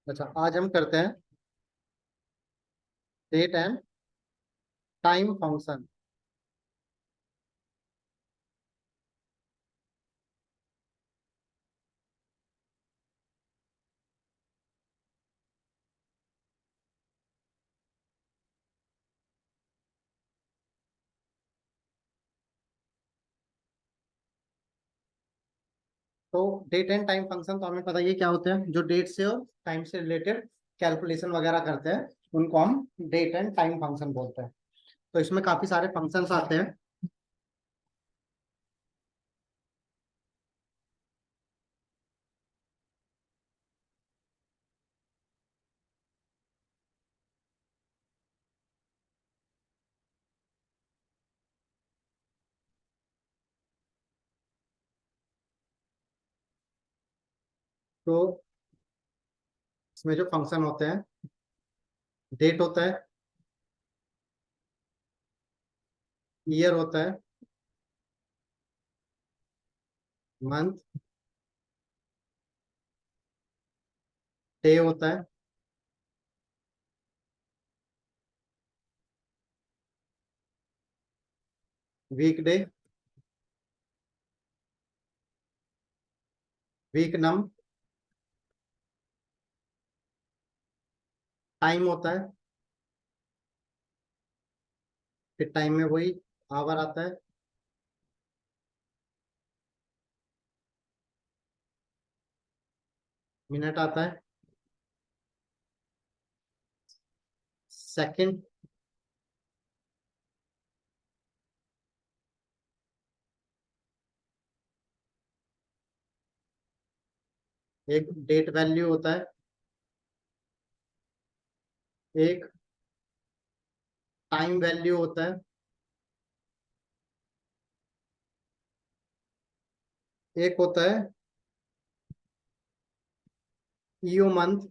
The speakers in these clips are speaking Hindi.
अच्छा, आज हम करते हैं डेट एंड टाइम फंक्शन। तो डेट एंड टाइम फंक्शन तो हमें पता ही है क्या होते हैं। जो डेट से और टाइम से रिलेटेड कैलकुलेशन वगैरह करते हैं उनको हम डेट एंड टाइम फंक्शन बोलते हैं। तो इसमें काफी सारे फंक्शंस आते हैं। तो इसमें जो फंक्शन होते हैं, डेट होता है, ईयर होता है, मंथ, डे होता है, वीक डे, वीक नम, टाइम होता है। फिर टाइम में वही आवर आता है, मिनट आता है, सेकंड, एक डेट वैल्यू होता है, एक टाइम वैल्यू होता है, एक होता है ईओ मंथ,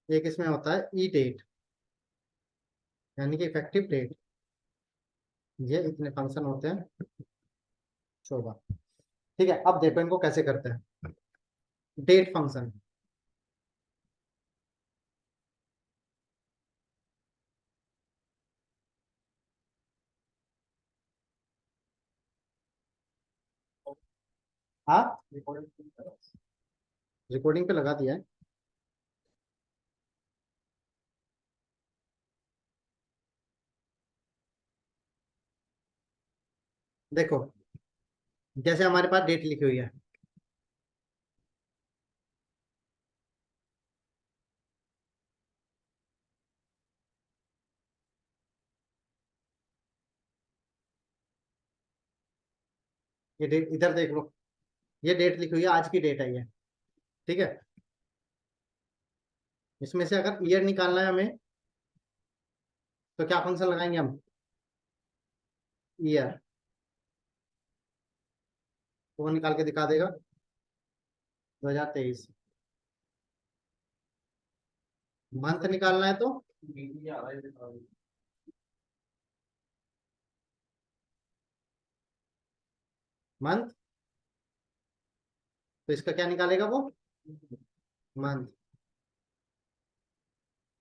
एक इसमें होता है ई डेट, यानी कि इफेक्टिव डेट। ये इतने फंक्शन होते हैं 14। ठीक है, अब देखो इनको कैसे करते हैं। डेट फंक्शन, हाँ रिकॉर्डिंग पे लगा दिया है। देखो, जैसे हमारे पास डेट लिखी हुई है, ये डेट इधर देख लो, ये डेट लिखी हुई है, आज की डेट है ये। ठीक है, इसमें से अगर ईयर निकालना है हमें तो क्या फंक्शन लगाएंगे हम, ईयर। तो वो निकाल के दिखा देगा 2023। मंथ निकालना है तो मंथ, तो इसका क्या निकालेगा वो, मंथ।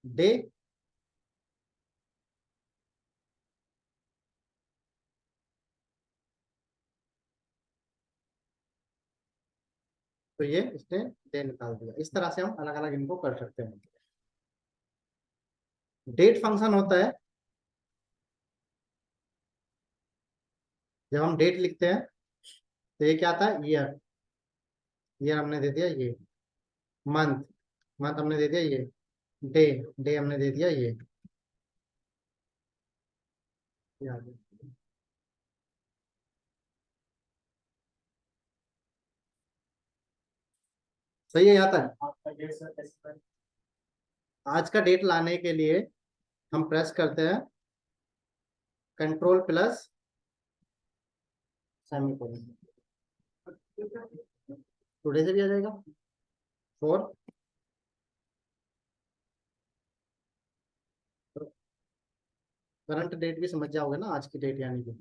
डे, तो ये इसने डे निकाल दिया। इस तरह से हम अलग अलग इनको कर सकते हैं। डेट फंक्शन होता है जब हम डेट लिखते हैं तो ये क्या आता है, ईयर। ईयर हमने दे दिया ये, मंथ, मंथ हमने दे दिया ये, डे, डे हमने दे दिया ये आ गया। सही है यहाँ तक। आज का डेट लाने के लिए हम प्रेस करते हैं कंट्रोल प्लस सेमीकोलन। टुडे से भी आ जाएगा, फोर। करंट डेट भी समझ जाओगे ना, आज की डेट यानी कि।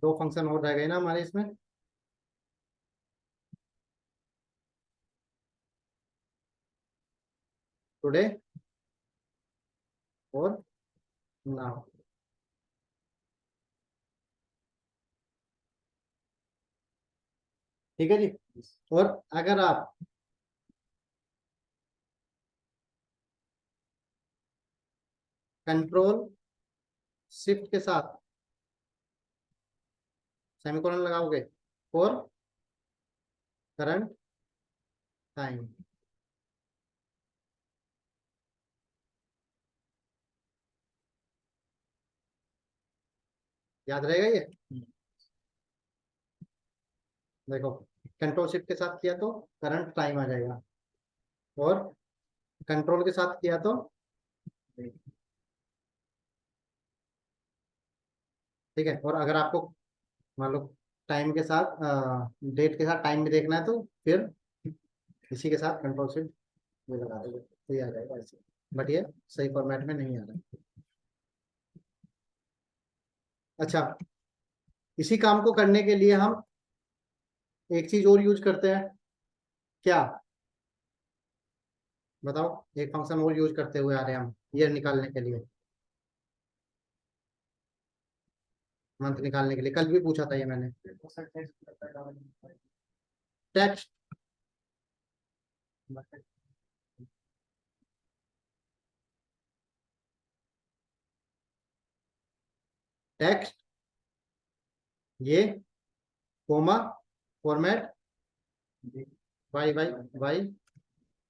दो फंक्शन और रह गए ना हमारे इसमें। टुडे और नाउ। ठीक है जी। और अगर आप कंट्रोल शिफ्ट के साथ सेमीकोलन लगाओगे फॉर करंट टाइम, याद रहेगा ये। देखो, कंट्रोल शिफ्ट के साथ किया तो करंट टाइम आ जाएगा, और कंट्रोल के साथ किया तो, ठीक है। और अगर आपको मान लो टाइम के साथ डेट के साथ टाइम भी देखना है तो फिर इसी के साथ कंट्रोल शिफ्ट ये लगा देंगे तो ये आ जाएगा ऐसे। बट ये सही फॉर्मेट में नहीं आ रहा। अच्छा, इसी काम को करने के लिए हम एक चीज और यूज करते हैं, क्या बताओ। एक फंक्शन और यूज करते हुए आ रहे हैं हम ईयर निकालने के लिए, मंथ निकालने के लिए। कल भी पूछा था ये मैंने। टेक्स्ट, टेक्स्ट ये comma format Y Y Y,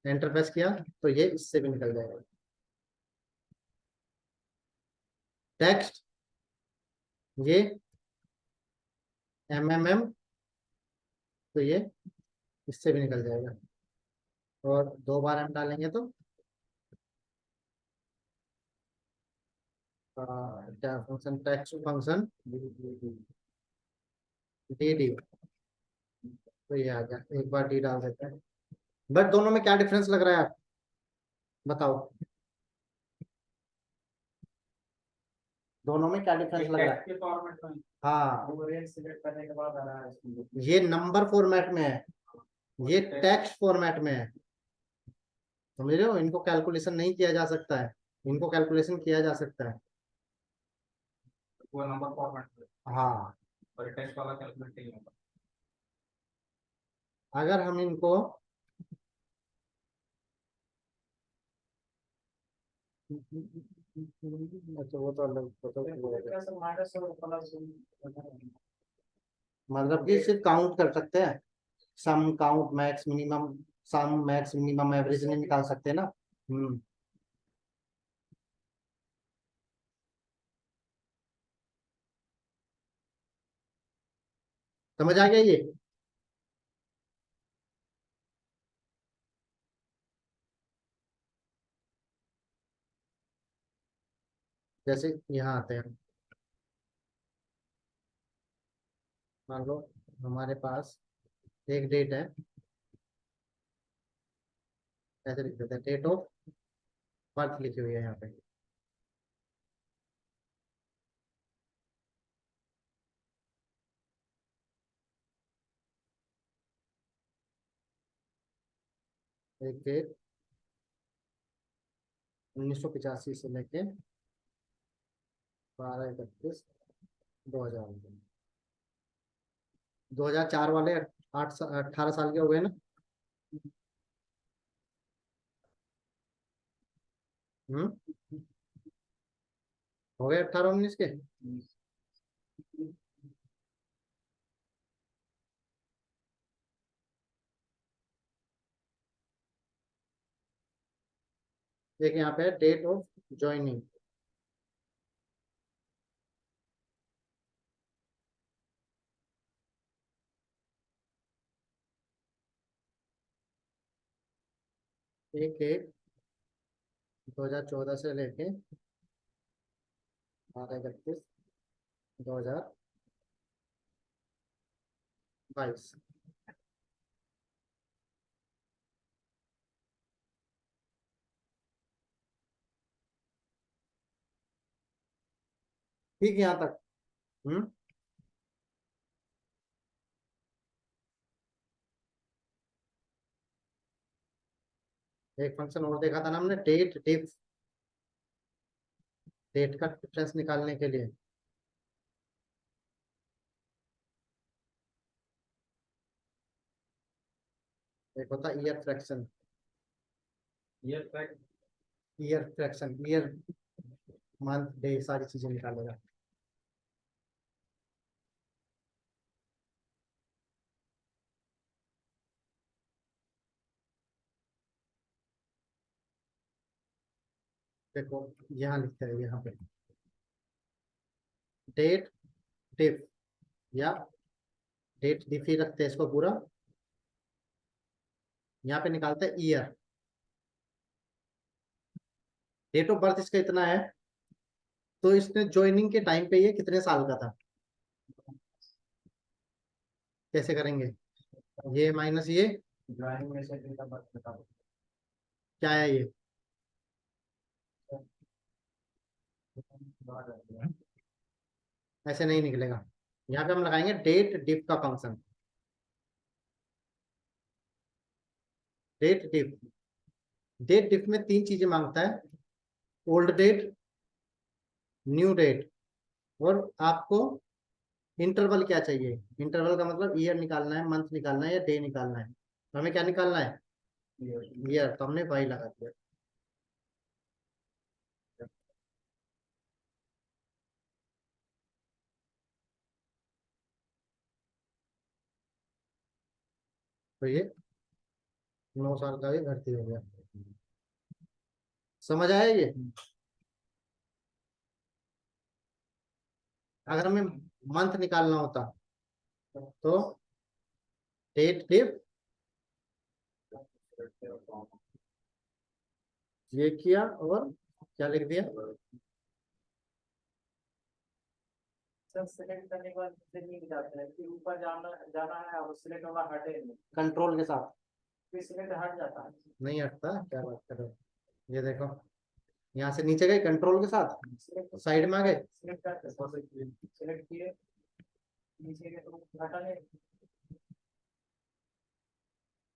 enter press किया तो ये इससे भी निकल जाएगा। टेक्स्ट ये एम एम एम, तो ये इससे भी निकल जाएगा। और दो बार हम डालेंगे तो क्या function, text function D D, तो ये आ गया। एक बार डी डाल देते हैं। बट दोनों में क्या डिफरेंस लग रहा है आप बताओ, दोनों में क्या डिफरेंस लग रहा है। हाँ, वो रेंज सिलेक्ट करने के बाद आ रहा है, ये नंबर फॉर्मेट में है, ये टेक्स्ट फॉर्मेट में है। समझ रहे हो, इनको कैलकुलेशन नहीं किया जा सकता है, इनको कैलकुलेशन किया जा सकता है। वो नंबर फॉर्मेट में, हाँ। और टेक्स्ट वाला कैलकुलेट नहीं होगा। अगर हम इनको अच्छा, वो तो अलग मतलब कि सिर्फ काउंट कर सकते हैं, सम काउंट मैक्स मिनिमम, सम मैक्स मिनिमम एवरेज नहीं निकाल सकते ना। हम्म। समझ आ गया ये। जैसे यहाँ आते हैं, मान लो हमारे पास एक डेट है, ऐसे लिख देते हैं, डेट ऑफ बर्थ लिखी हुई है यहाँ पे। एक डेट 1985 से लेके 12/31/2000, 2004 वाले 18 साल के हो गए ना। हम्म, हो गए 18 19 के। एक यहाँ पे डेट ऑफ ज्वाइनिंग, एक एक 2014 से लेके 12/31/2022। ठीक है यहाँ तक। हम्म। एक फंक्शन और देखा था ना हमने, डेट डिफ, डेट का डिफरेंस निकालने के लिए। एक होता है year fraction, year fraction, year month day सारी चीजें निकालेगा। देखो यहाँ लिखते हैं यहाँ पे डेट डिफ, या डेट डिफ ही रखते हैं इसको पूरा। यहाँ पे निकालते हैं ईयर, डेट ऑफ बर्थ इसका इतना है, तो इसने ज्वाइनिंग के टाइम पे ये कितने साल का था, कैसे करेंगे, ये माइनस ये, ज्वाइनिंग में से डेट ऑफ बर्थ बताओ। क्या है ये, ऐसे नहीं निकलेगा। यहाँ पे हम लगाएंगे डेट डिफ का function, date diff. Date diff में तीन चीजें मांगता है, ओल्ड डेट, न्यू डेट, और आपको इंटरवल क्या चाहिए। इंटरवल का मतलब ईयर निकालना है, मंथ निकालना है, या डे निकालना है। तो हमें क्या निकालना है, ईयर, तो हमने वाई लगा दिया। तो ये 9 साल का भी भर्ती हो गया। समझ आया ये। अगर हमें मंथ निकालना होता तो डेट डिफ, ये किया और क्या लिख दिया, सर सिलेक्ट करने के बाद फिर नहीं जाते हैं, फिर ऊपर जाना जाना है और सिलेक्ट वाला हटे नहीं, कंट्रोल के साथ। फिर सिलेक्ट हट जाता है। नहीं हटता, क्या बात कर रहे हो, ये देखो यहाँ से नीचे गए कंट्रोल के साथ, सिलेक्ट साइड में आ गए, सिलेक्ट करते सिलेक्ट किए, नीचे के तो हटा नहीं।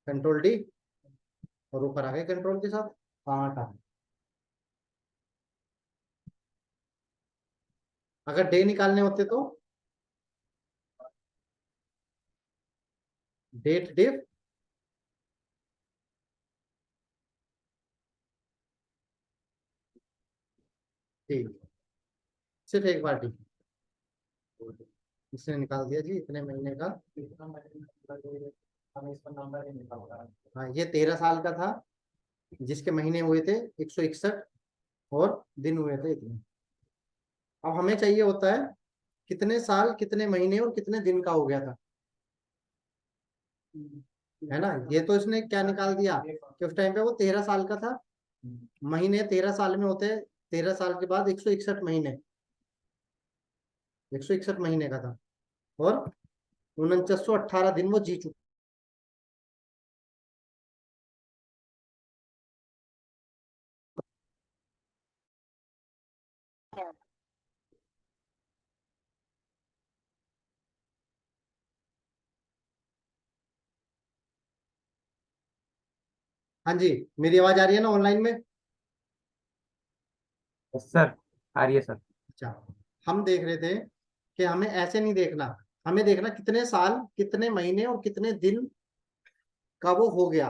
कंट्रोल डी, और ऊपर आ गए कंट्रोल के साथ। हाँ हटा। अगर डे निकालने होते तो डेट डिफ, डी, सिर्फ एक बार डी, इसने निकाल दिया जी इतने महीने का। कितना महीने हमें इसका नंबर ही निकाल रहा है। हाँ ये 13 साल का था, जिसके महीने हुए थे 161 और दिन हुए थे इतने। अब हमें चाहिए होता है कितने साल कितने महीने और कितने दिन का हो गया था, है ना। ये तो इसने क्या निकाल दिया कि उस टाइम पे वो 13 साल का था, महीने 13 साल में होते हैं, 13 साल के बाद 161 महीने, 161 महीने का था, और 4918 दिन वो जी चुका। हाँ जी, मेरी आवाज आ रही है ना ऑनलाइन में। सर आ रही है सर। अच्छा, हम देख रहे थे कि हमें ऐसे नहीं देखना, हमें देखना कितने साल कितने महीने और कितने दिन का वो हो गया।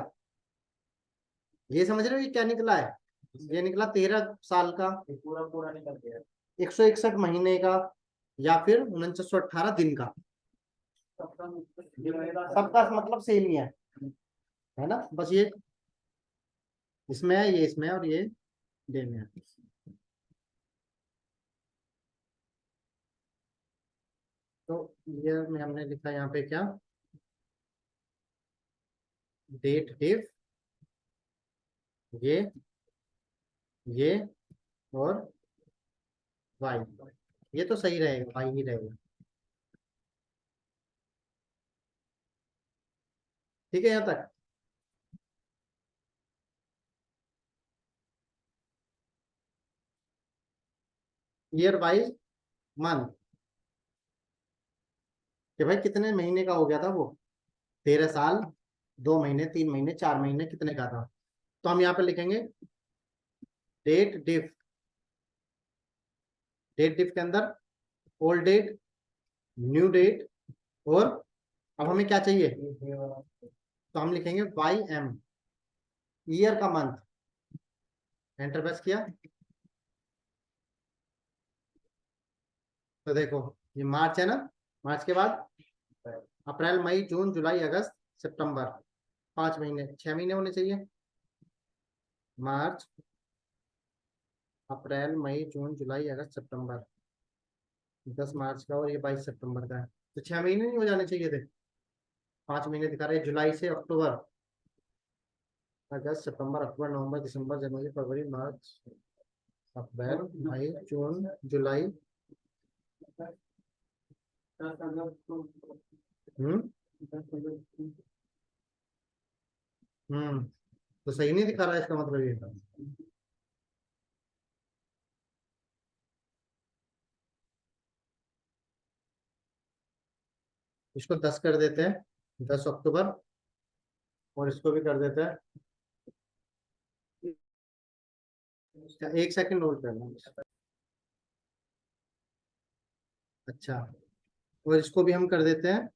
ये समझ रहे हो ये क्या निकला है, ये निकला 13 साल का, पूरा पूरा निकल गया। 161 महीने का, या फिर 4918 दिन का। सबका मतलब सेम ही है ना, बस ये इसमें है, ये इसमें है, और ये डे में है। तो ये में हमने लिखा यहाँ पे क्या, डेट डिफ, ये और वाई, ये तो सही रहेगा, वाई ही रहेगा। ठीक है यहाँ तक। ईयर वाइज मंथ, कि भाई कितने महीने का हो गया था वो, 13 साल, 2 महीने, 3 महीने, 4 महीने कितने का था। तो हम यहाँ पे लिखेंगे डेट डिफ, डेट डिफ के अंदर ओल्ड डेट, न्यू डेट, और अब हमें क्या चाहिए, तो हम लिखेंगे वाई एम, ईयर का मंथ। एंटर प्रेस किया तो देखो ये मार्च है ना, मार्च के बाद अप्रैल मई जून जुलाई अगस्त सितंबर, 5 महीने, 6 महीने होने चाहिए। मार्च अप्रैल मई जून जुलाई अगस्त सितंबर, 10 मार्च का और ये 22 सितंबर का है, तो 6 महीने नहीं हो जाने चाहिए थे। 5 महीने दिखा रहे हैं, जुलाई से अक्टूबर, अगस्त सितंबर अक्टूबर नवंबर दिसंबर जनवरी फरवरी मार्च अप्रैल मई जून जुलाई। हम्म हम्म तो सही नहीं दिखा रहा है, इसका मतलब ये, इसको 10 कर देते हैं, 10 अक्टूबर, और इसको भी कर देते हैं, 1 सेकंड होल्ड करना। अच्छा, और इसको भी हम कर देते हैं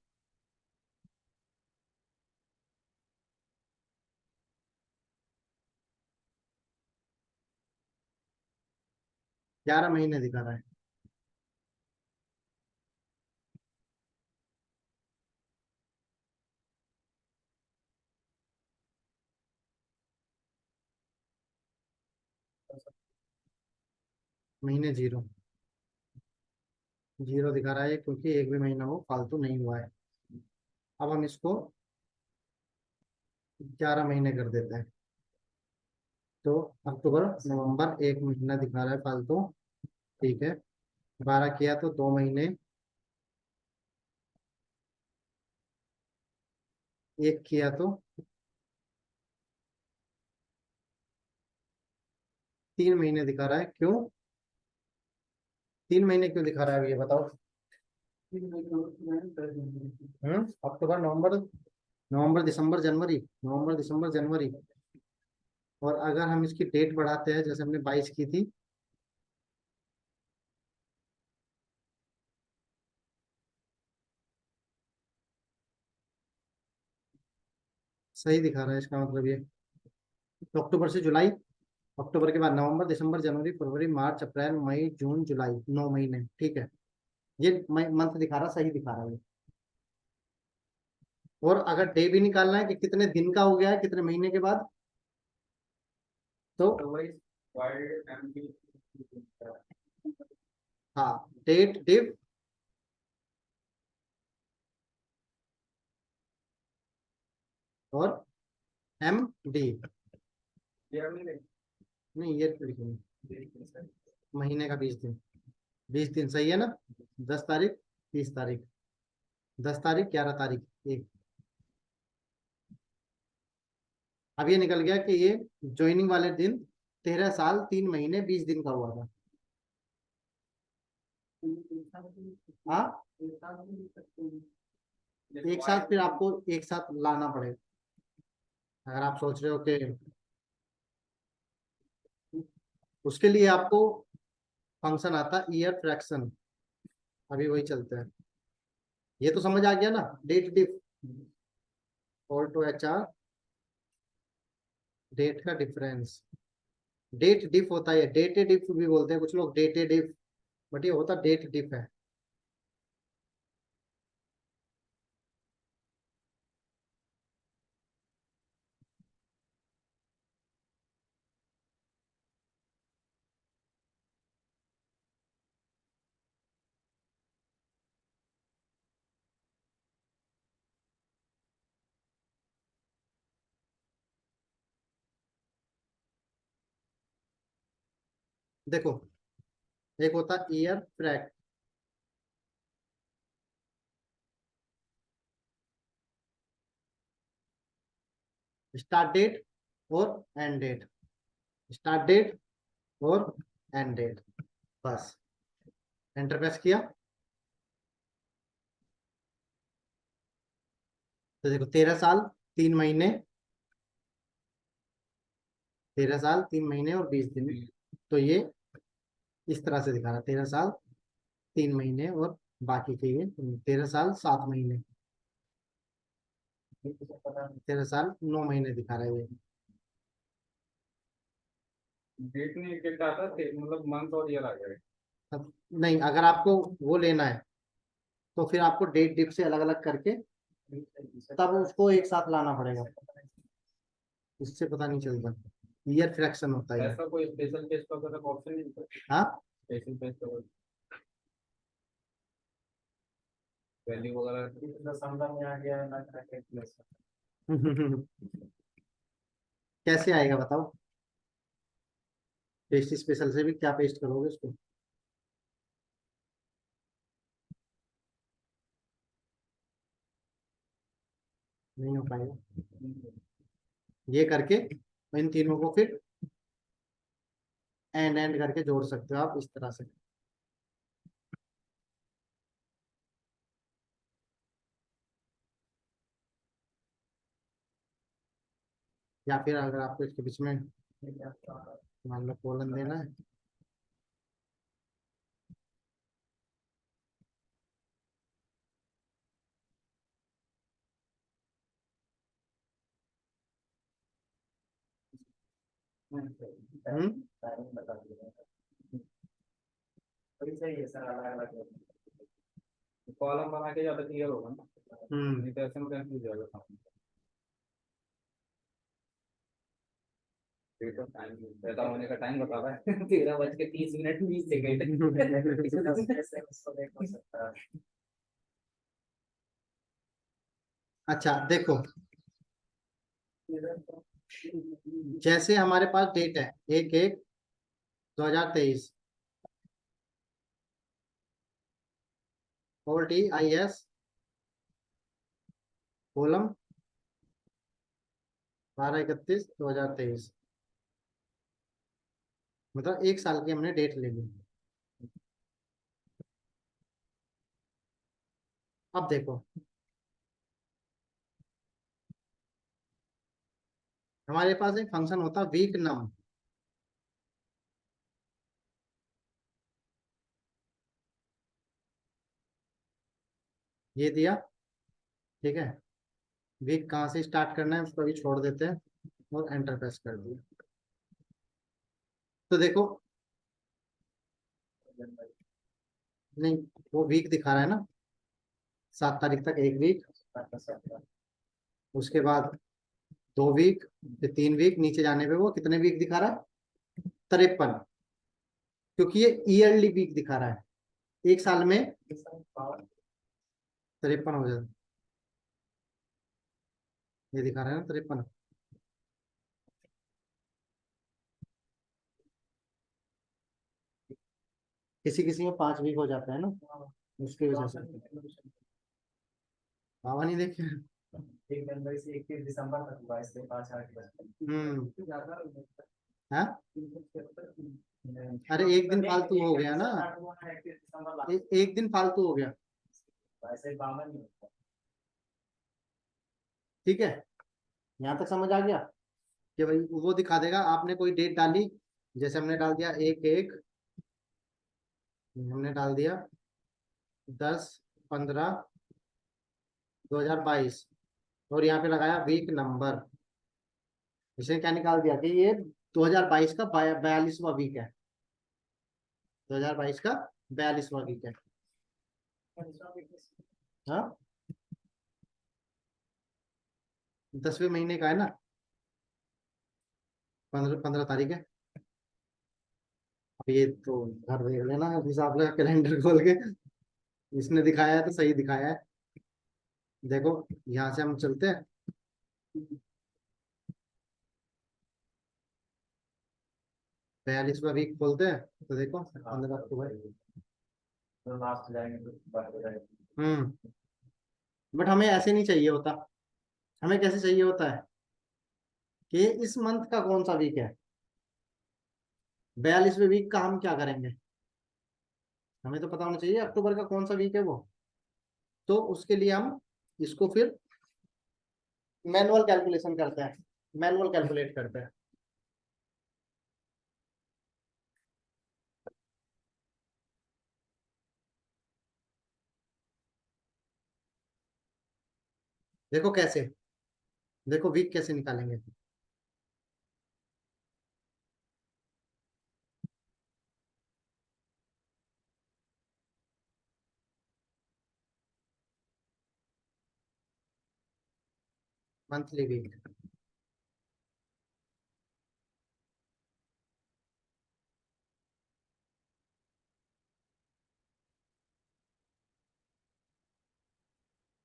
11 महीने दिखा रहा है। महीने जीरो, जीरो दिखा रहा है क्योंकि एक भी महीना वो फालतू नहीं हुआ है। अब हम इसको 11 महीने कर देते हैं, तो अक्टूबर नवंबर 1 महीना दिखा रहा है फालतू, ठीक है। 12 किया तो 2 महीने, एक किया तो 3 महीने दिखा रहा है, क्यों 3 महीने क्यों दिखा रहा है ये बताओ। अक्टूबर नवंबर, नवंबर दिसंबर जनवरी, नवंबर दिसंबर जनवरी, और अगर हम इसकी डेट बढ़ाते हैं जैसे हमने 22 की थी, सही दिखा रहा है इसका मतलब ये। तो अक्टूबर से जुलाई, अक्टूबर के बाद नवंबर दिसंबर जनवरी फरवरी मार्च अप्रैल मई जून जुलाई, 9 महीने, ठीक है। ये मंथ दिखा रहा, सही दिखा रहा है ये। और अगर डे भी निकालना है कि कितने दिन का हो गया है कितने महीने के बाद, तो हाँ, डेट डिव और एम डी, नहीं ये लिखेंगे, महीने का 20 दिन, 20 दिन सही है ना। 10 तारीख, 30 तारीख, 10 तारीख 11 तारीख, एक। अब ये निकल गया कि ये ज्वाइनिंग वाले दिन 13 साल 3 महीने 20 दिन का हुआ था। हाँ, एक साथ फिर आपको एक साथ लाना पड़ेगा, अगर आप सोच रहे हो कि उसके लिए आपको फंक्शन आता है ईयर फ्रैक्शन, अभी वही चलते हैं। ये तो समझ आ गया ना, date diff, alt H R, date का डिफरेंस, डेट डिफ होता है, डेटे डिफ भी बोलते हैं कुछ लोग, डेटे डिफ, बट ये होता डेट डिफ है। देखो, एक होता है ईयर फ्रैक, स्टार्ट डेट और एंड डेट, स्टार्ट डेट और एंड डेट, बस। एंटर प्रेस किया तो देखो 13 साल 3 महीने 13 साल 3 महीने और 20 दिन। तो ये इस तरह से दिखा रहा है, 13 साल 3 महीने और बाकी के ये 13 साल 7 महीने, ये तो सब पता नहीं। 13 साल 9 महीने दिखा रहा है ये। डेट नहीं एक डेट आता है, मतलब मंथ और ईयर आ गया। अब नहीं, अगर आपको वो लेना है तो फिर आपको डेट डिप से अलग अलग करके तब उसको एक साथ लाना पड़ेगा, इससे पता नहीं चलता। ईयर फ्रैक्शन होता है ये। ऐसा कोई स्पेशल केस का अगर ऑप्शन नहीं है, हाँ स्पेशल केस का वैल्यू वगैरह। दिसंबर में आ गया ना, प्लस कैसे आएगा बताओ, पेस्ट स्पेशल से भी क्या पेस्ट करोगे उसको? नहीं हो पाएगा। ये करके इन तीनों को फिर एंड एंड करके जोड़ सकते हो आप इस तरह से। या फिर अगर आपको इसके बीच में मान लो कोलन देना है, बता दीजिए। वही सही है सर, अलग अलग। कॉलम बना के ज्यादा क्लियर होगा ना, हम्म नहीं तो ऐसे में कंफ्यूज हो जाएगा। देखो टाइम पैदा होने का टाइम बता रहा है 13:30 उसको देख सकता है। अच्छा देखो, जैसे हमारे पास डेट है 1/1/2023, OTIS कोलम 12/31/2023, मतलब एक साल की हमने डेट ले ली। अब देखो, हमारे पास एक फंक्शन होता है वीक नम। ये दिया, ठीक है, वीक कहाँ से स्टार्ट करना है उसको भी छोड़ देते हैं और एंटर प्रेस कर दिया। तो देखो, नहीं वो वीक दिखा रहा है ना, 7 तारीख तक एक वीक, उसके बाद 2 वीक, फिर 3 वीक, नीचे जाने पे वो कितने वीक दिखा रहा है? 53, क्योंकि ये ईयरली वीक दिखा रहा है, एक साल में 53 हो जाता, ये दिखा रहा है ना 53। किसी किसी में 5 वीक हो जाता है ना, उसकी वजह से। बाबा नहीं देखे? 1 जनवरी से 31 दिसंबर तक हुआ, इसलिए 5 8 हाँ, अरे एक दिन फालतू हो गया ना, एक दिन फालतू हो गया। वैसे 52 नहीं होता। ठीक है, यहाँ तक समझ आ गया कि भाई वो दिखा देगा आपने कोई डेट डाली, जैसे हमने डाल दिया 1/1, हमने डाल दिया 10/15/2022 और यहाँ पे लगाया वीक नंबर। इसे क्या निकाल दिया कि ये 2022 का 42वां वीक है, 2022 का 42वां वीक है। हाँ, 10वें महीने का है ना, 15 तारीख है। अब ये तो घर देख लेना हिसाब लगा कैलेंडर खोल के, इसने दिखाया है तो सही दिखाया है। देखो यहाँ से हम चलते हैं, 42वां वीक खोलते हैं तो देखो 15 अक्टूबर। तो लास्ट जाएंगे तो बात हो जाएगी। बट हमें ऐसे नहीं चाहिए होता, हमें कैसे चाहिए होता है कि इस मंथ का कौन सा वीक है, 42वें वीक का हम क्या करेंगे, हमें तो पता होना चाहिए अक्टूबर का कौन सा वीक है वो। तो उसके लिए हम इसको फिर मैनुअल कैलकुलेशन करते हैं, मैनुअल कैलकुलेट करते हैं। देखो कैसे, देखो वीक कैसे निकालेंगे। मंथली वीक,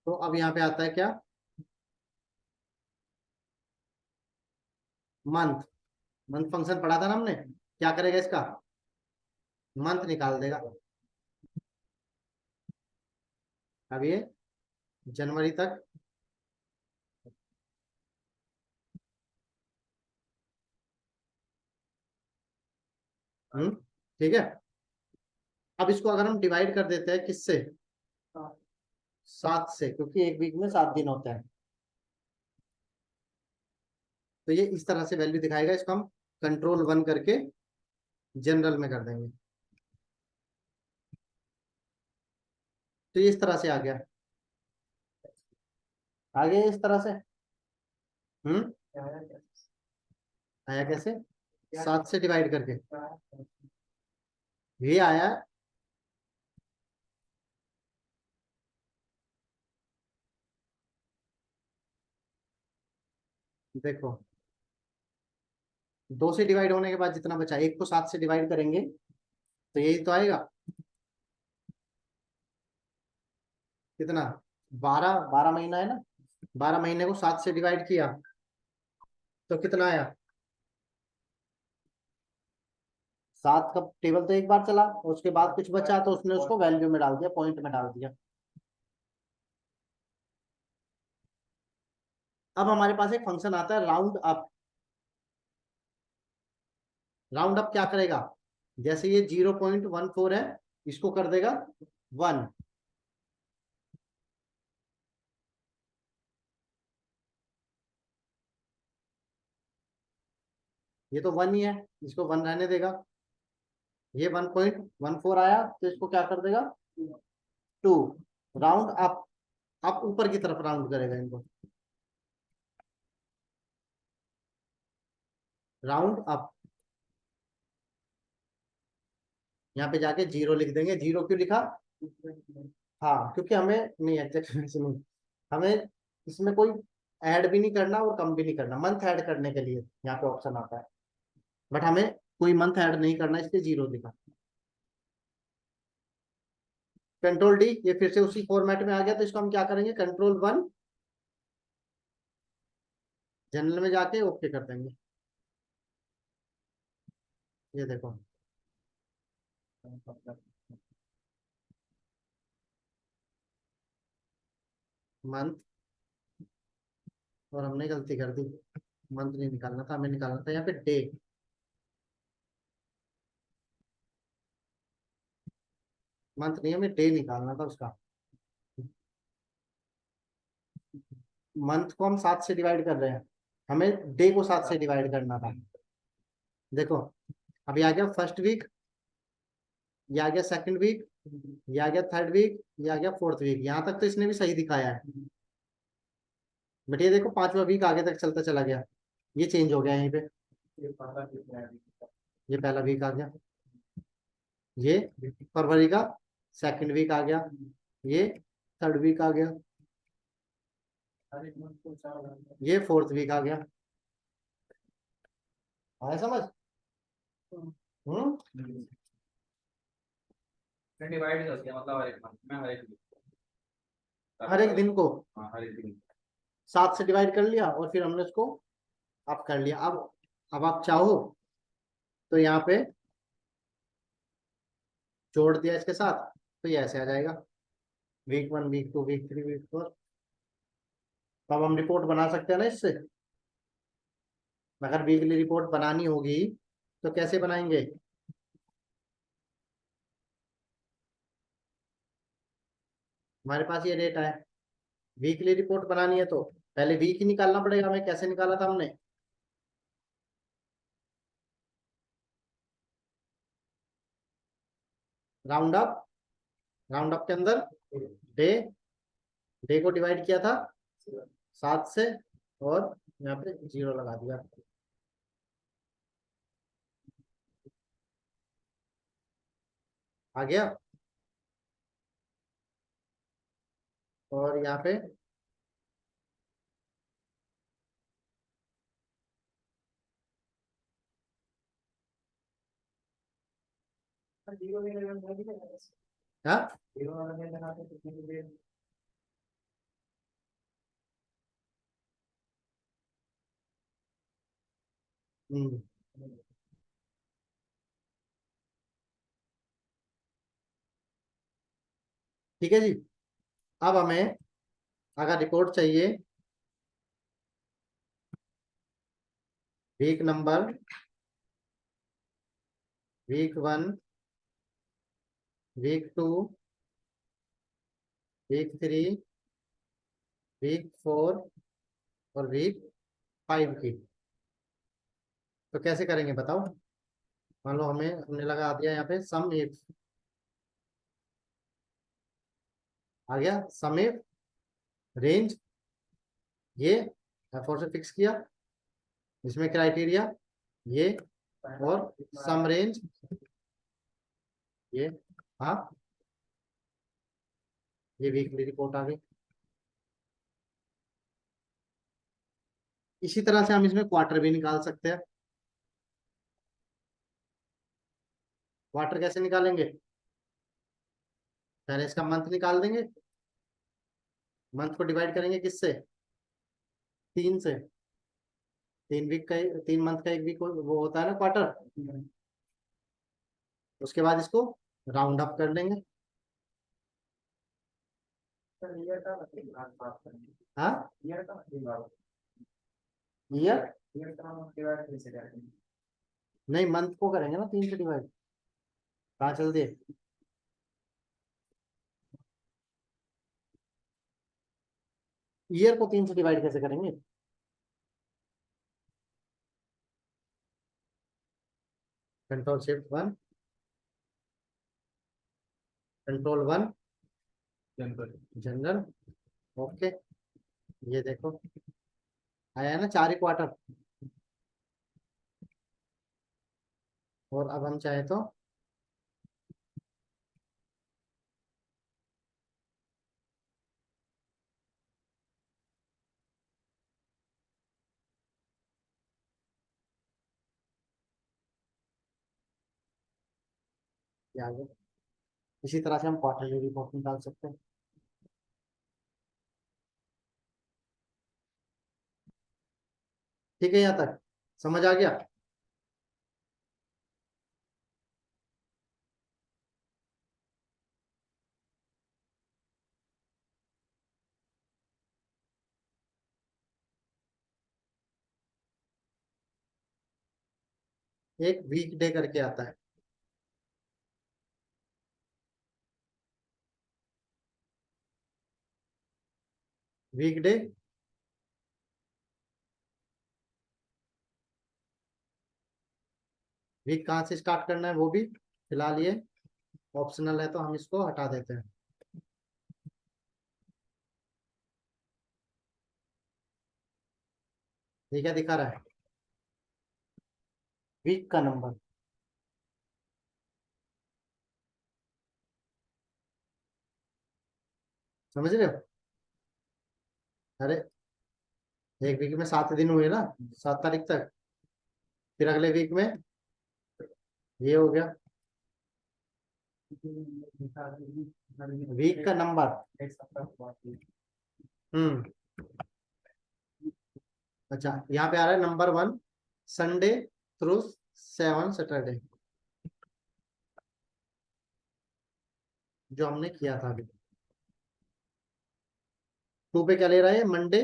तो अब यहाँ पे आता है क्या, मंथ। मंथ फंक्शन पढ़ा था ना हमने, क्या करेगा इसका, मंथ निकाल देगा। अब ये जनवरी तक, ठीक है। अब इसको अगर हम डिवाइड कर देते हैं किससे, 7 से, क्योंकि एक वीक में 7 दिन होते हैं, तो ये इस तरह से वैल्यू दिखाएगा। इसको हम कंट्रोल 1 करके जनरल में कर देंगे, तो ये इस तरह से आ गया। आगे इस तरह से, हम्म, आया कैसे, 7 से डिवाइड करके ये आया। देखो 2 से डिवाइड होने के बाद जितना बचा, एक को 7 से डिवाइड करेंगे तो यही तो आएगा, कितना, 12, 12 महीना है ना, 12 महीने को 7 से डिवाइड किया तो कितना आया, 7 का टेबल तो एक बार चला, उसके बाद कुछ बचा तो उसने उसको वैल्यू में डाल दिया, पॉइंट में डाल दिया। अब हमारे पास एक फंक्शन आता है राउंड अप। राउंड अप क्या करेगा, जैसे ये 0.14 है, इसको कर देगा 1। ये तो 1 ही है, इसको 1 रहने देगा। ये 1.14 आया तो इसको क्या कर देगा, 2। राउंड अप, अब ऊपर की तरफ राउंड करेगा इनको, राउंड अप। यहाँ पे जाके 0 लिख देंगे। 0 क्यों लिखा, हाँ क्योंकि हमें नहीं, एग्जैक्ट नहीं, हमें इसमें कोई ऐड भी नहीं करना और कम भी नहीं करना। मंथ ऐड करने के लिए यहाँ पे ऑप्शन आता है, बट हमें कोई मंथ ऐड नहीं करना, इसलिए 0 लिखा। कंट्रोल डी, ये फिर से उसी फॉर्मेट में आ गया, तो इसको हम क्या करेंगे, कंट्रोल 1 जनरल में जाके ओके कर देंगे। ये देखो, मंथ, और हमने गलती कर दी, मंथ नहीं निकालना था, हमें निकालना था यहाँ पे डे। मंथ नहीं, हमें डे निकालना था उसका। मंथ को हम 7 से डिवाइड कर रहे हैं, हमें डे को 7 से डिवाइड करना था। देखो अभी आ गया फर्स्ट वीक, ये आ गया सेकंड वीक, ये आ गया थर्ड वीक, ये आ गया फोर्थ वीक। यहाँ तक तो इसने भी सही दिखाया है, बट ये देखो 5वां वीक आगे तक चलता चला गया, ये चेंज हो गया यहीं पे। ये पहला वीक आ गया, ये फरवरी का सेकंड वीक आ गया, ये थर्ड वीक आ गया, ये फोर्थ वीक आ गया। आया समझ, हम्म, डिवाइड कर दिया मतलब हर एक मंथ में, हर एक हर एक दिन को हाँ हर एक दिन। 7 से डिवाइड कर लिया और फिर हमने उसको अब कर लिया। अब आप चाहो तो यहाँ पे जोड़ दिया इसके साथ, तो ये ऐसे आ जाएगा, वीक 1, वीक 2, वीक 3, वीक 4। तो अब हम रिपोर्ट बना सकते हैं ना इससे। अगर वीकली रिपोर्ट बनानी होगी तो कैसे बनाएंगे, हमारे पास ये डेटा है, वीकली रिपोर्ट बनानी है तो पहले वीक ही निकालना पड़ेगा हमें। कैसे निकाला था हमने, राउंड अप, राउंड अप के अंदर डे, डे को डिवाइड किया था 7 से, और यहाँ पे 0 लगा दिया। आ गया। और यहाँ पे जीरो भी नहीं हाँ, जीरो वाला नहीं लगाते तो कितनी देर हम्म, ठीक है जी। अब हमें अगर रिपोर्ट चाहिए week number, week 1, week 2, week 3, week 4 और वीक 5 की, तो कैसे करेंगे बताओ। मान लो हमने लगा दिया यहाँ पे सम इफ, आ गया सम इफ रेंज, ये F4 से फिक्स किया, इसमें क्राइटेरिया ये, और सम रेंज ये। हाँ, ये वीकली रिपोर्ट आ गई। इसी तरह से हम इसमें क्वार्टर भी निकाल सकते हैं। क्वार्टर कैसे निकालेंगे? पहले इसका मंथ निकाल देंगे। मंथ को डिवाइड करेंगे किससे? 3 से। 3 वीक का, 3 मंथ का एक वीक वो होता है ना क्वार्टर। उसके बाद इसको राउंड अप कर लेंगे। ईयर का बात करेंगे। हाँ, ईयर का डिवाइड ईयर ईयर का हम डिवाइड कैसे करेंगे? नहीं, मंथ को करेंगे ना 3 से डिवाइड। कहाँ चल दिए? ईयर को 3 से डिवाइड कैसे करेंगे? Ctrl+Shift+1, Ctrl+1, general. ओके, ये देखो आया है ना 4 ही क्वार्टर। और अब हम चाहे तो ये आगे इसी तरह से हम क्वार्टरली रिपोर्ट निकाल सकते हैं। ठीक है, यहाँ तक समझ आ गया। एक वीक डे करके आता है। वीक डे, वीक कहाँ से स्टार्ट करना है वो भी फिलहाल ये ऑप्शनल है, तो हम इसको हटा देते हैं। ये क्या दिखा रहा है? वीक का नंबर। समझ रहे हो? अरे, एक वीक में 7 दिन हुए ना, 7 तारीख तक। फिर अगले वीक में ये हो गया वीक का नंबर। एक सप्ताह बाद हम्म, अच्छा यहाँ पे आ रहा है नंबर 1 संडे थ्रू 7 सैटरडे, जो हमने किया था अभी। 2 पे क्या ले रहा है? मंडे,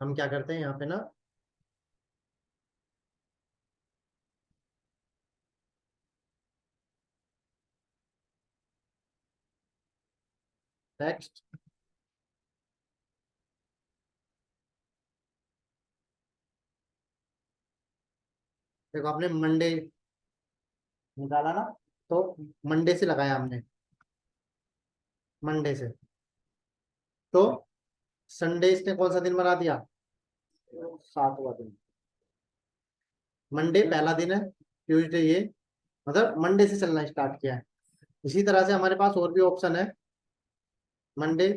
हम क्या करते हैं यहाँ पे ना, टेक्स्ट देखो आपने मंडे निकाला ना, तो मंडे से लगाया हमने, मंडे से, तो संडे इसने कौन सा दिन बना दिया, 7वां दिन। मंडे पहला दिन है, ट्यूसडे ये, मतलब मंडे से चलना स्टार्ट किया है। इसी तरह से हमारे पास और भी ऑप्शन है, मंडे,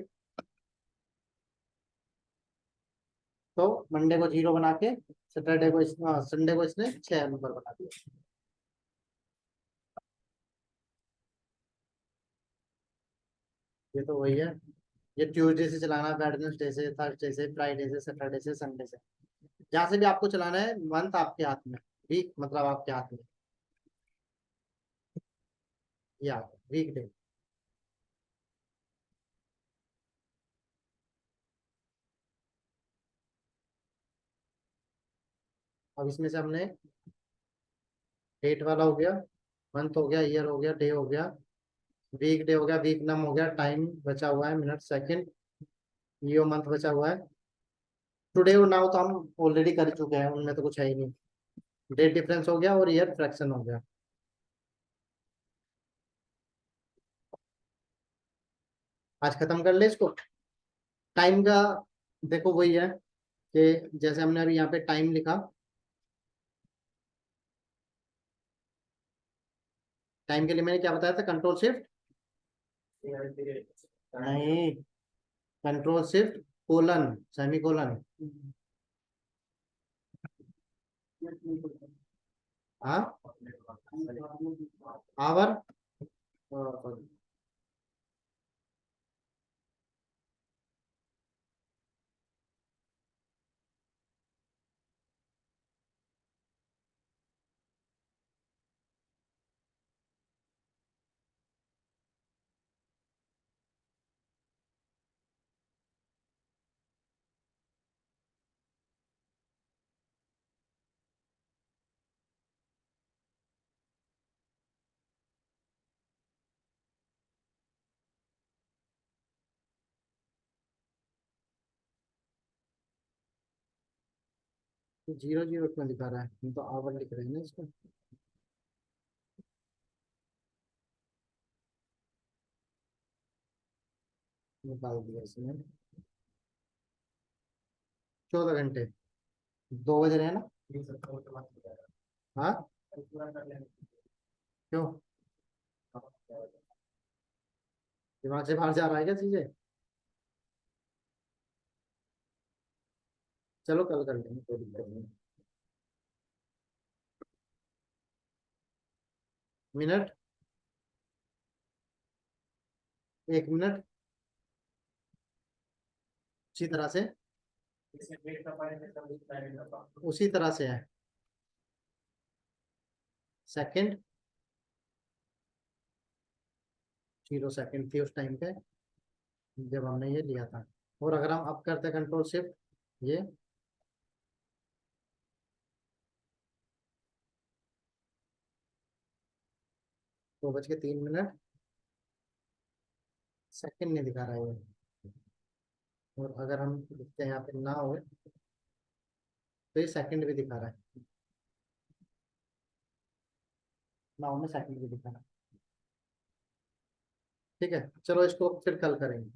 तो मंडे को 0 बना के सैटरडे को संडे को इसने 6 नंबर बना दिया। ये तो वही है, ये ट्यूसडे से चलाना, वेडनेसडे से, थर्सडे से, फ्राइडे से, सैटरडे से, संडे से, जहां से भी आपको चलाना है। मंथ आपके हाथ में, वीक मतलब आपके हाथ में, या वीकडे। अब इसमें से हमने डेट वाला हो गया, मंथ हो गया, ईयर हो गया, डे हो गया, वीक डे हो गया, वीक नम हो गया, टाइम बचा हुआ है, मिनट सेकंड, ईयो मंथ बचा हुआ है। टुडे और नाउ तो हम ऑलरेडी कर चुके हैं, उनमें तो कुछ है ही नहीं। डेट डिफरेंस हो गया और ईयर फ्रैक्शन हो गया। आज खत्म कर ले इसको। टाइम का देखो वही है कि जैसे हमने अभी यहाँ पे टाइम लिखा, टाइम के लिए मैंने क्या बताया था, कंट्रोल शिफ्ट, नहीं, control shift colon, semi colon, हाँ, आवर, 0 0 क्यों दिखा रहा है, हम तो आवर लिख रहे हैं ना इसको। निकाल दिया इसने, 14 घंटे, 2 बज रहे हैं ना। हाँ, क्यों, दिमाग से बाहर जा रहा है क्या चीजें। चलो कल कर लेंगे, कोई दिक्कत नहीं। मिनट, 1 मिनट, उसी तरह से, जैसे डेट का पढ़ेंगे तब उस टाइम का उसी तरह से है। सेकंड, 0 सेकंड थी उस टाइम पे जब हमने ये लिया था। और अगर हम अब करते कंट्रोल शिफ्ट, ये 2 बज के 3 मिनट, सेकंड नहीं दिखा रहा है ये। और अगर हम लिखते हैं यहाँ पे ना हो, तो ये सेकंड भी दिखा रहा है, ना हो में सेकंड भी दिखा रहा है। ठीक है, चलो इसको फिर कल करेंगे।